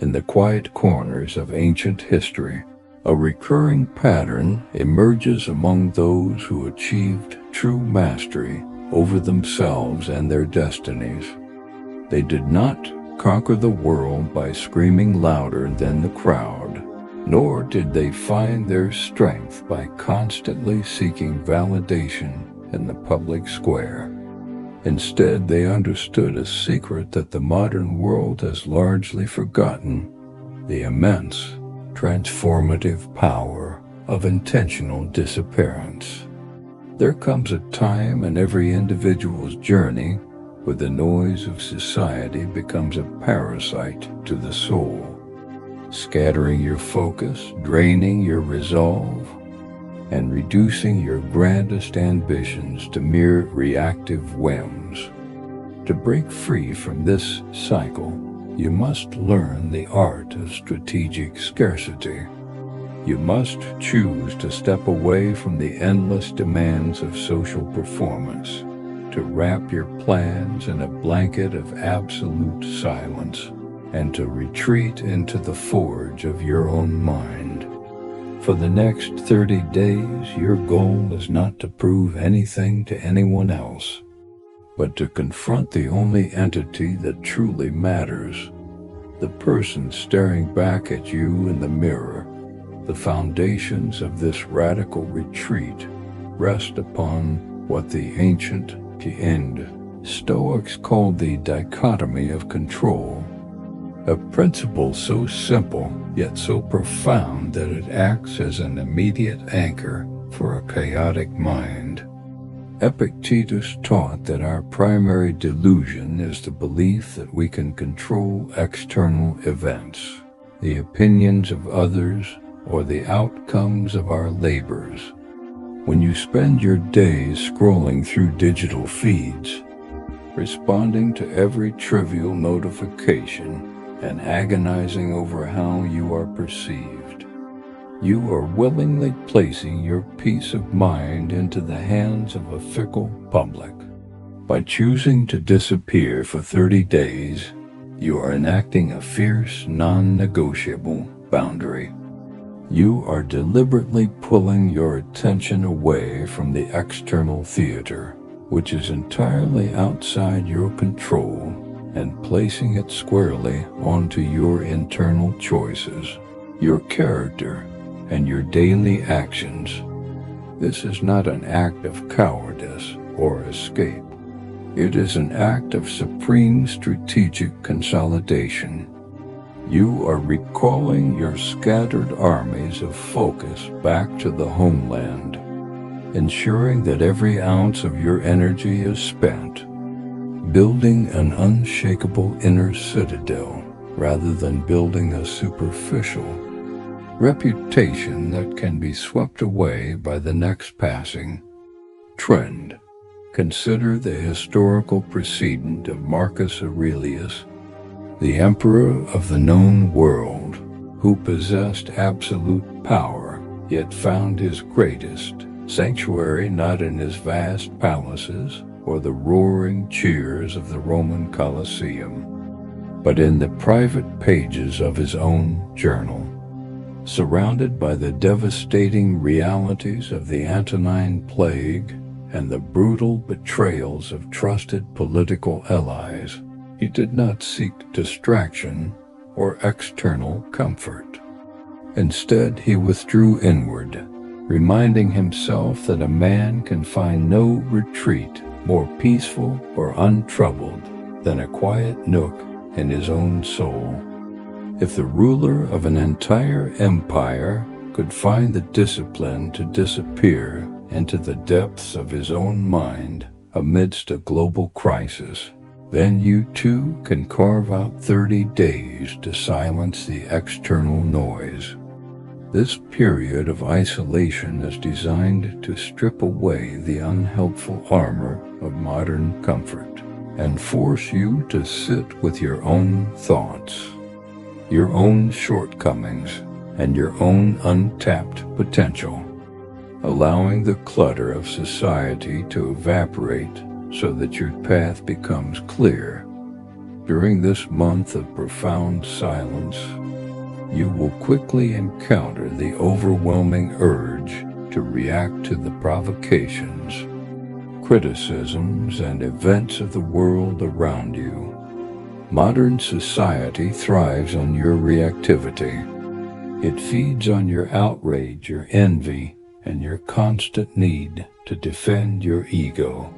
In the quiet corners of ancient history, a recurring pattern emerges among those who achieved true mastery over themselves and their destinies. They did not conquer the world by screaming louder than the crowd, nor did they find their strength by constantly seeking validation in the public square. Instead, they understood a secret that the modern world has largely forgotten: the immense, transformative power of intentional disappearance. There comes a time in every individual's journey where the noise of society becomes a parasite to the soul, scattering your focus, draining your resolve, and reducing your grandest ambitions to mere reactive whims. To break free from this cycle, you must learn the art of strategic scarcity. You must choose to step away from the endless demands of social performance, to wrap your plans in a blanket of absolute silence, and to retreat into the forge of your own mind. For the next 30 days, your goal is not to prove anything to anyone else, but to confront the only entity that truly matters, the person staring back at you in the mirror. The foundations of this radical retreat rest upon what the ancient Stoics called the dichotomy of control, a principle so simple yet so profound that it acts as an immediate anchor for a chaotic mind. Epictetus taught that our primary delusion is the belief that we can control external events, the opinions of others, or the outcomes of our labors. When you spend your days scrolling through digital feeds, responding to every trivial notification, and agonizing over how you are perceived, you are willingly placing your peace of mind into the hands of a fickle public. By choosing to disappear for 30 days, you are enacting a fierce, non-negotiable boundary. You are deliberately pulling your attention away from the external theater, which is entirely outside your control, and placing it squarely onto your internal choices, your character, and your daily actions. This is not an act of cowardice or escape. It is an act of supreme strategic consolidation. You are recalling your scattered armies of focus back to the homeland, ensuring that every ounce of your energy is spent, building an unshakable inner citadel rather than building a superficial reputation that can be swept away by the next passing trend. Consider the historical precedent of Marcus Aurelius, the emperor of the known world, who possessed absolute power, yet found his greatest sanctuary not in his vast palaces or the roaring cheers of the Roman Colosseum, but in the private pages of his own journal. Surrounded by the devastating realities of the Antonine Plague and the brutal betrayals of trusted political allies, he did not seek distraction or external comfort. Instead, he withdrew inward, reminding himself that a man can find no retreat more peaceful or untroubled than a quiet nook in his own soul. If the ruler of an entire empire could find the discipline to disappear into the depths of his own mind amidst a global crisis, then you too can carve out 30 days to silence the external noise. This period of isolation is designed to strip away the unhelpful armor of modern comfort and force you to sit with your own thoughts, your own shortcomings, and your own untapped potential, allowing the clutter of society to evaporate so that your path becomes clear. During this month of profound silence, you will quickly encounter the overwhelming urge to react to the provocations, criticisms, and events of the world around you. Modern society thrives on your reactivity. It feeds on your outrage, your envy, and your constant need to defend your ego.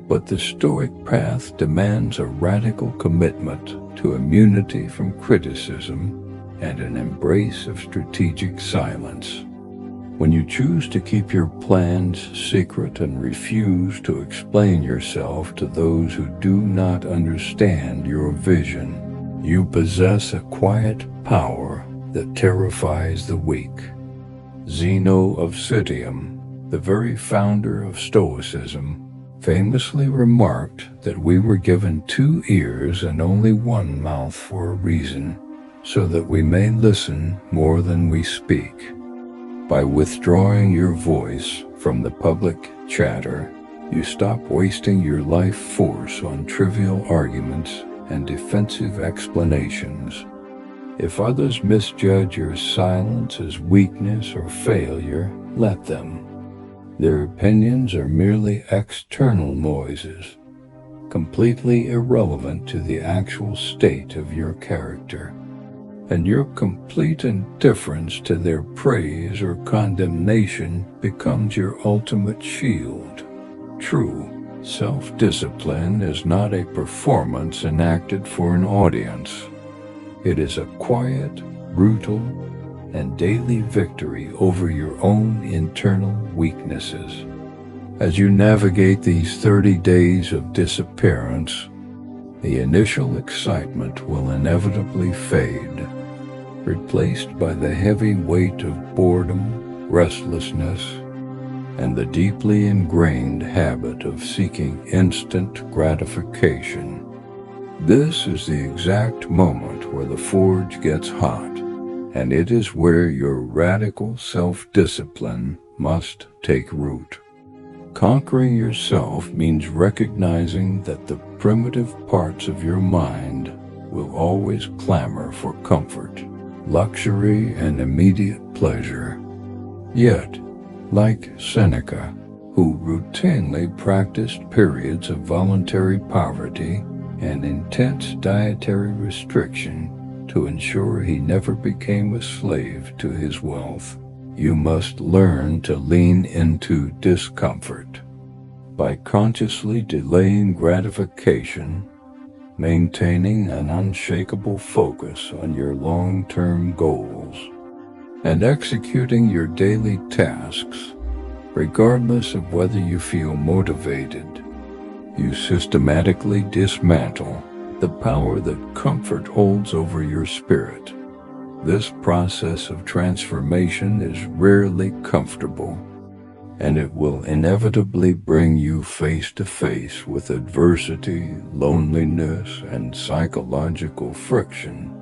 But the Stoic path demands a radical commitment to immunity from criticism and an embrace of strategic silence. When you choose to keep your plans secret and refuse to explain yourself to those who do not understand your vision, you possess a quiet power that terrifies the weak. Zeno of Citium, the very founder of Stoicism, famously remarked that we were given 2 ears and only 1 mouth for a reason, so that we may listen more than we speak. By withdrawing your voice from the public chatter, you stop wasting your life force on trivial arguments and defensive explanations. If others misjudge your silence as weakness or failure, let them. Their opinions are merely external noises, completely irrelevant to the actual state of your character. And your complete indifference to their praise or condemnation becomes your ultimate shield. True self-discipline is not a performance enacted for an audience. It is a quiet, brutal, and daily victory over your own internal weaknesses. As you navigate these 30 days of disappearance, the initial excitement will inevitably fade, replaced by the heavy weight of boredom, restlessness, and the deeply ingrained habit of seeking instant gratification. This is the exact moment where the forge gets hot, and it is where your radical self-discipline must take root. Conquering yourself means recognizing that the primitive parts of your mind will always clamor for comfort, luxury, and immediate pleasure. Yet, like Seneca, who routinely practiced periods of voluntary poverty and intense dietary restriction to ensure he never became a slave to his wealth, you must learn to lean into discomfort. By consciously delaying gratification, maintaining an unshakable focus on your long-term goals, and executing your daily tasks, regardless of whether you feel motivated, you systematically dismantle the power that comfort holds over your spirit. This process of transformation is rarely comfortable, and it will inevitably bring you face to face with adversity, loneliness, and psychological friction.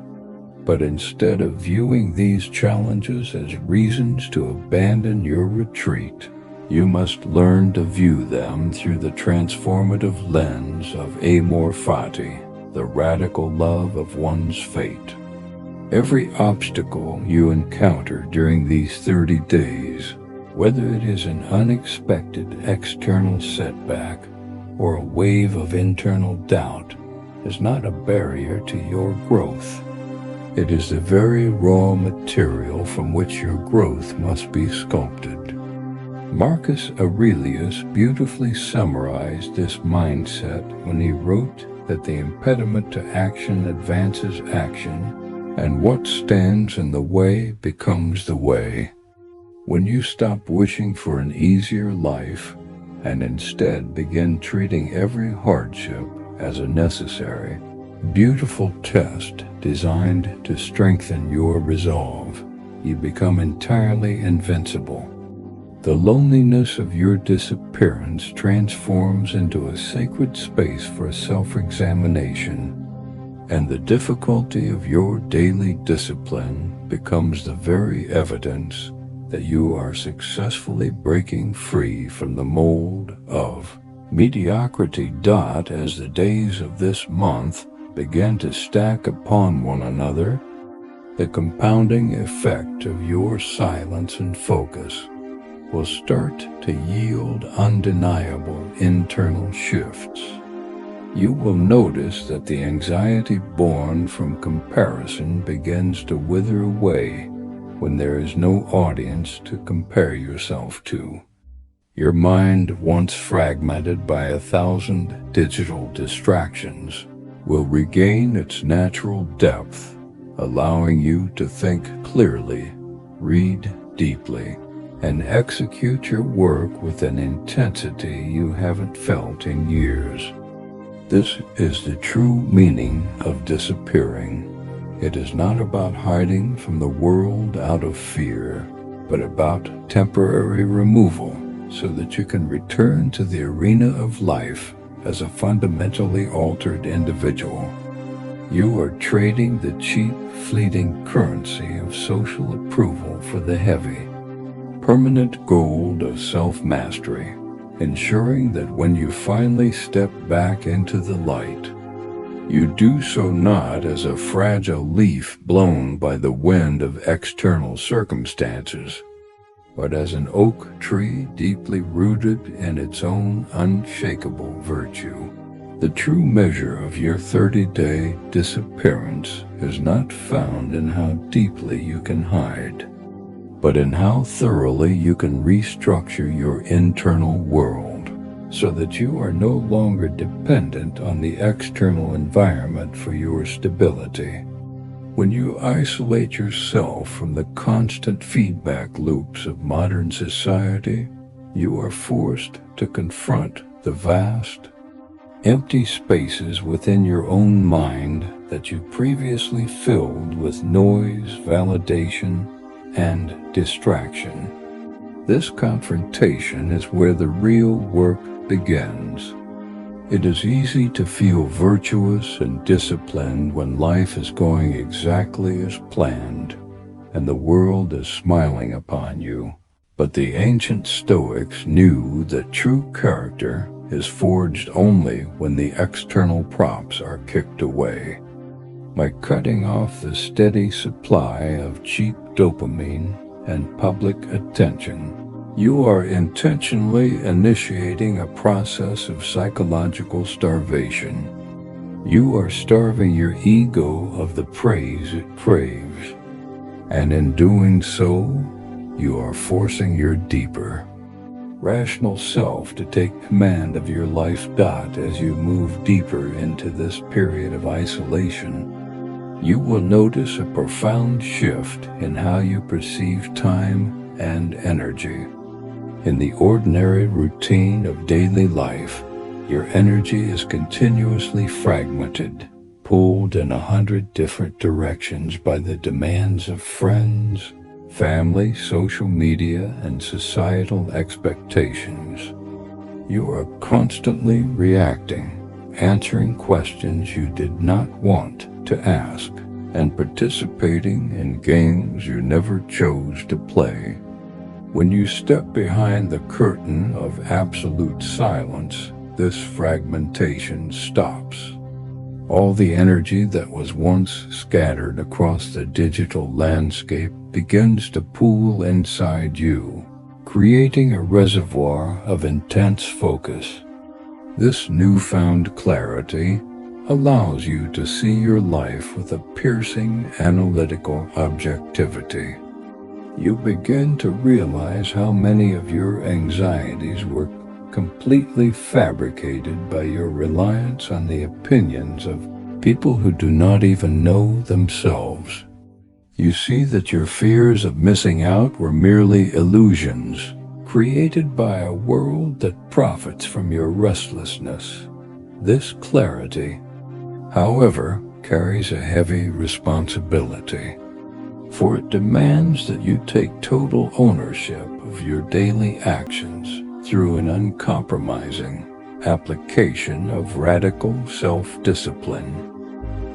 But instead of viewing these challenges as reasons to abandon your retreat, you must learn to view them through the transformative lens of amor fati, the radical love of one's fate. Every obstacle you encounter during these 30 days, whether it is an unexpected external setback or a wave of internal doubt, is not a barrier to your growth. It is the very raw material from which your growth must be sculpted. Marcus Aurelius beautifully summarized this mindset when he wrote that the impediment to action advances action, and what stands in the way becomes the way. When you stop wishing for an easier life and instead begin treating every hardship as a necessary, beautiful test designed to strengthen your resolve, you become entirely invincible. The loneliness of your disappearance transforms into a sacred space for self-examination, and the difficulty of your daily discipline becomes the very evidence that you are successfully breaking free from the mold of mediocrity. As the days of this month begin to stack upon one another, the compounding effect of your silence and focus will start to yield undeniable internal shifts. You will notice that the anxiety born from comparison begins to wither away when there is no audience to compare yourself to. Your mind, once fragmented by 1,000 digital distractions, will regain its natural depth, allowing you to think clearly, read deeply, and execute your work with an intensity you haven't felt in years. This is the true meaning of disappearing. It is not about hiding from the world out of fear, but about temporary removal so that you can return to the arena of life as a fundamentally altered individual. You are trading the cheap, fleeting currency of social approval for the heavy, permanent gold of self-mastery, ensuring that when you finally step back into the light, you do so not as a fragile leaf blown by the wind of external circumstances, but as an oak tree deeply rooted in its own unshakable virtue. The true measure of your 30-day disappearance is not found in how deeply you can hide, but in how thoroughly you can restructure your internal world so that you are no longer dependent on the external environment for your stability. When you isolate yourself from the constant feedback loops of modern society, you are forced to confront the vast, empty spaces within your own mind that you previously filled with noise, validation, and distraction. This confrontation is where the real work begins. It is easy to feel virtuous and disciplined when life is going exactly as planned and the world is smiling upon you. But the ancient Stoics knew that true character is forged only when the external props are kicked away. By cutting off the steady supply of cheap dopamine and public attention, you are intentionally initiating a process of psychological starvation. You are starving your ego of the praise it craves, and in doing so, you are forcing your deeper, rational self to take command of your life. As you move deeper into this period of isolation, you will notice a profound shift in how you perceive time and energy. In the ordinary routine of daily life, your energy is continuously fragmented, pulled in 100 different directions by the demands of friends, family, social media, and societal expectations. You are constantly reacting, answering questions you did not want to ask, and participating in games you never chose to play. When you step behind the curtain of absolute silence, this fragmentation stops. All the energy that was once scattered across the digital landscape begins to pool inside you, creating a reservoir of intense focus. This newfound clarity allows you to see your life with a piercing analytical objectivity. You begin to realize how many of your anxieties were completely fabricated by your reliance on the opinions of people who do not even know themselves. You see that your fears of missing out were merely illusions, created by a world that profits from your restlessness. This clarity, however, carries a heavy responsibility, for it demands that you take total ownership of your daily actions through an uncompromising application of radical self-discipline.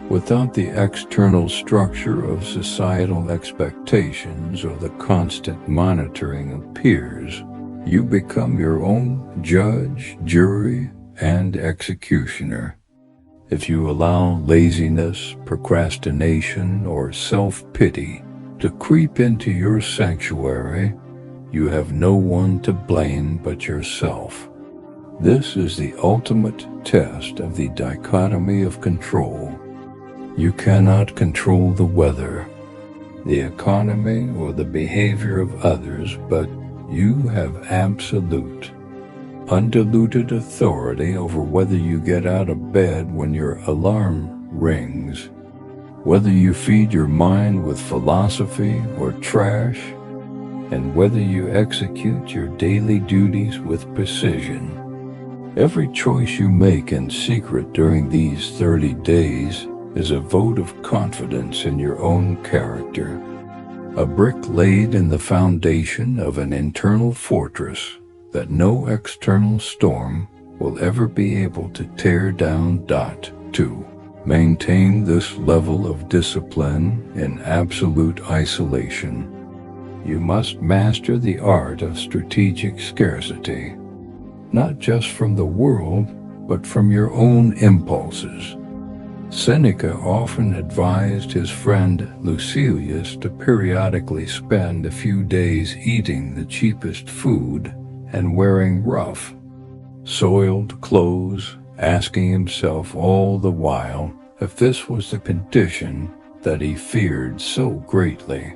Without the external structure of societal expectations or the constant monitoring of peers, you become your own judge, jury, and executioner. If you allow laziness, procrastination, or self-pity to creep into your sanctuary, you have no one to blame but yourself. This is the ultimate test of the dichotomy of control. You cannot control the weather, the economy, or the behavior of others, but you have absolute, undiluted authority over whether you get out of bed when your alarm rings, whether you feed your mind with philosophy or trash, and whether you execute your daily duties with precision. Every choice you make in secret during these 30 days is a vote of confidence in your own character, a brick laid in the foundation of an internal fortress that no external storm will ever be able to tear down. To maintain this level of discipline in absolute isolation, you must master the art of strategic scarcity, not just from the world, but from your own impulses. Seneca often advised his friend Lucilius to periodically spend a few days eating the cheapest food and wearing rough, soiled clothes, asking himself all the while if this was the condition that he feared so greatly.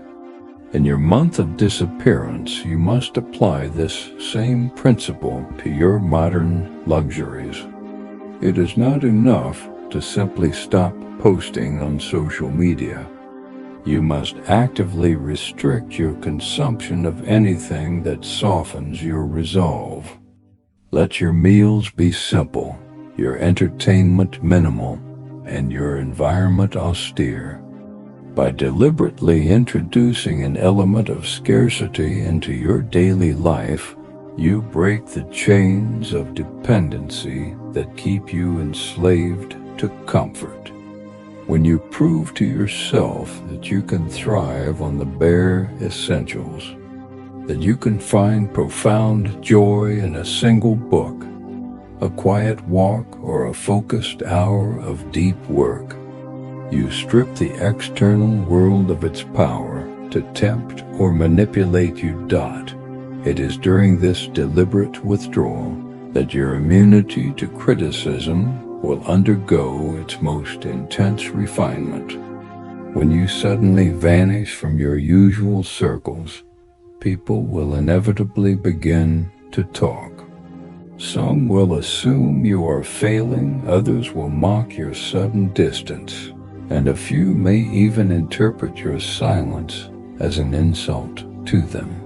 In your month of disappearance, you must apply this same principle to your modern luxuries. It is not enough to simply stop posting on social media. You must actively restrict your consumption of anything that softens your resolve. Let your meals be simple, your entertainment minimal, and your environment austere. By deliberately introducing an element of scarcity into your daily life, you break the chains of dependency that keep you enslaved to comfort. When you prove to yourself that you can thrive on the bare essentials, that you can find profound joy in a single book, a quiet walk, or a focused hour of deep work, you strip the external world of its power to tempt or manipulate you. It is during this deliberate withdrawal that your immunity to criticism will undergo its most intense refinement. When you suddenly vanish from your usual circles, people will inevitably begin to talk. Some will assume you are failing, others will mock your sudden distance, and a few may even interpret your silence as an insult to them.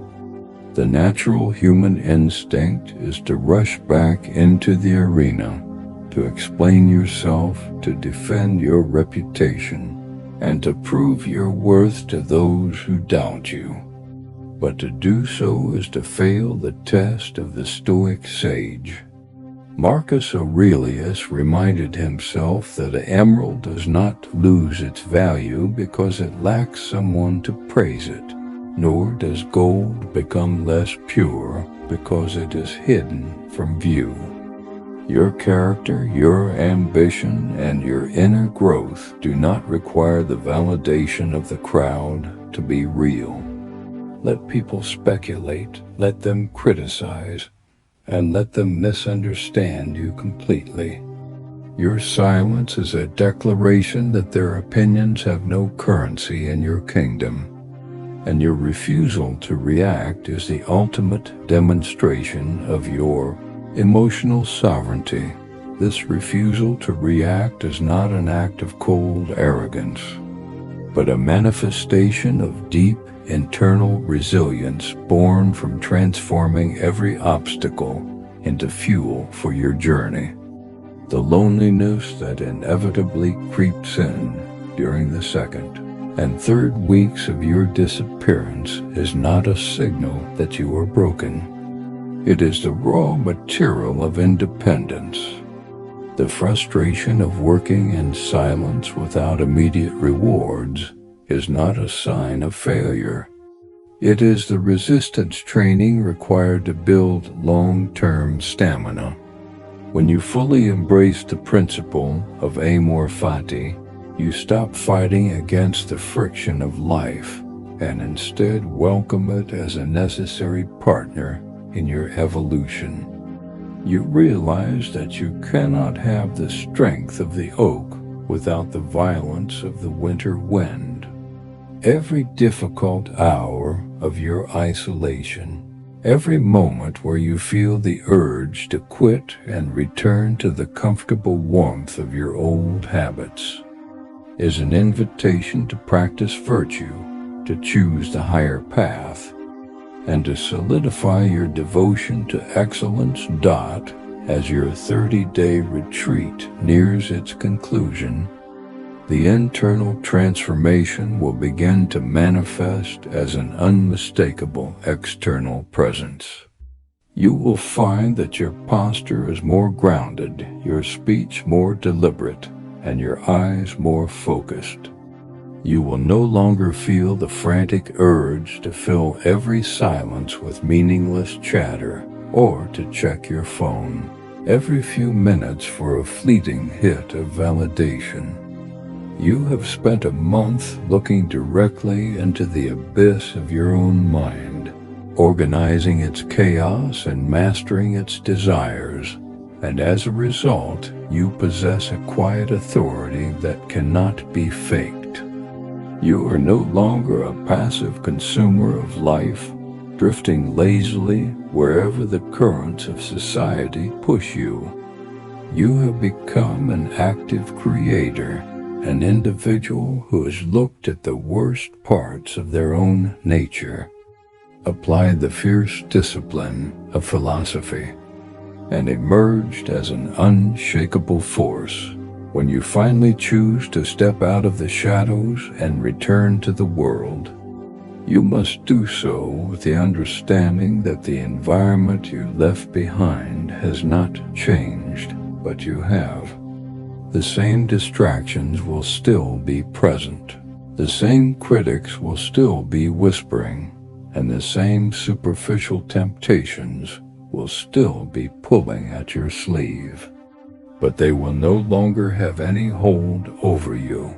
The natural human instinct is to rush back into the arena, to explain yourself, to defend your reputation, and to prove your worth to those who doubt you. But to do so is to fail the test of the Stoic sage. Marcus Aurelius reminded himself that an emerald does not lose its value because it lacks someone to praise it, nor does gold become less pure because it is hidden from view. Your character, your ambition, and your inner growth do not require the validation of the crowd to be real. Let people speculate, let them criticize, and let them misunderstand you completely. Your silence is a declaration that their opinions have no currency in your kingdom, and your refusal to react is the ultimate demonstration of your emotional sovereignty. This refusal to react is not an act of cold arrogance, but a manifestation of deep internal resilience born from transforming every obstacle into fuel for your journey. The loneliness that inevitably creeps in during the second and third weeks of your disappearance is not a signal that you are broken. It is the raw material of independence. The frustration of working in silence without immediate rewards is not a sign of failure. It is the resistance training required to build long-term stamina. When you fully embrace the principle of amor fati, you stop fighting against the friction of life and instead welcome it as a necessary partner in your evolution. You realize that you cannot have the strength of the oak without the violence of the winter wind. Every difficult hour of your isolation, every moment where you feel the urge to quit and return to the comfortable warmth of your old habits, is an invitation to practice virtue, to choose the higher path, and to solidify your devotion to excellence. As your 30-day retreat nears its conclusion, the internal transformation will begin to manifest as an unmistakable external presence. You will find that your posture is more grounded, your speech more deliberate, and your eyes more focused. You will no longer feel the frantic urge to fill every silence with meaningless chatter or to check your phone every few minutes for a fleeting hit of validation. You have spent a month looking directly into the abyss of your own mind, organizing its chaos and mastering its desires, and as a result, you possess a quiet authority that cannot be faked. You are no longer a passive consumer of life, drifting lazily wherever the currents of society push you. You have become an active creator, an individual who has looked at the worst parts of their own nature, applied the fierce discipline of philosophy, and emerged as an unshakable force. When you finally choose to step out of the shadows and return to the world, you must do so with the understanding that the environment you left behind has not changed, but you have. The same distractions will still be present. The same critics will still be whispering, and the same superficial temptations will still be pulling at your sleeve. But they will no longer have any hold over you.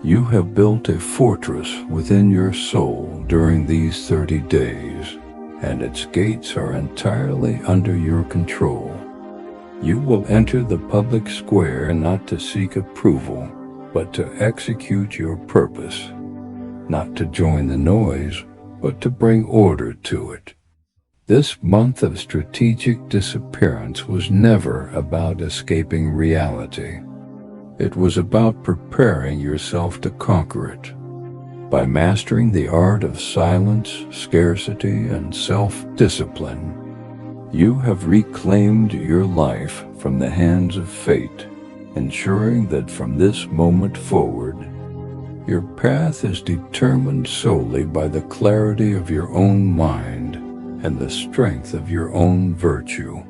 You have built a fortress within your soul during these 30 days, and its gates are entirely under your control. You will enter the public square not to seek approval, but to execute your purpose, not to join the noise, but to bring order to it. This month of strategic disappearance was never about escaping reality. It was about preparing yourself to conquer it. By mastering the art of silence, scarcity, and self-discipline, you have reclaimed your life from the hands of fate, ensuring that from this moment forward, your path is determined solely by the clarity of your own mind and the strength of your own virtue.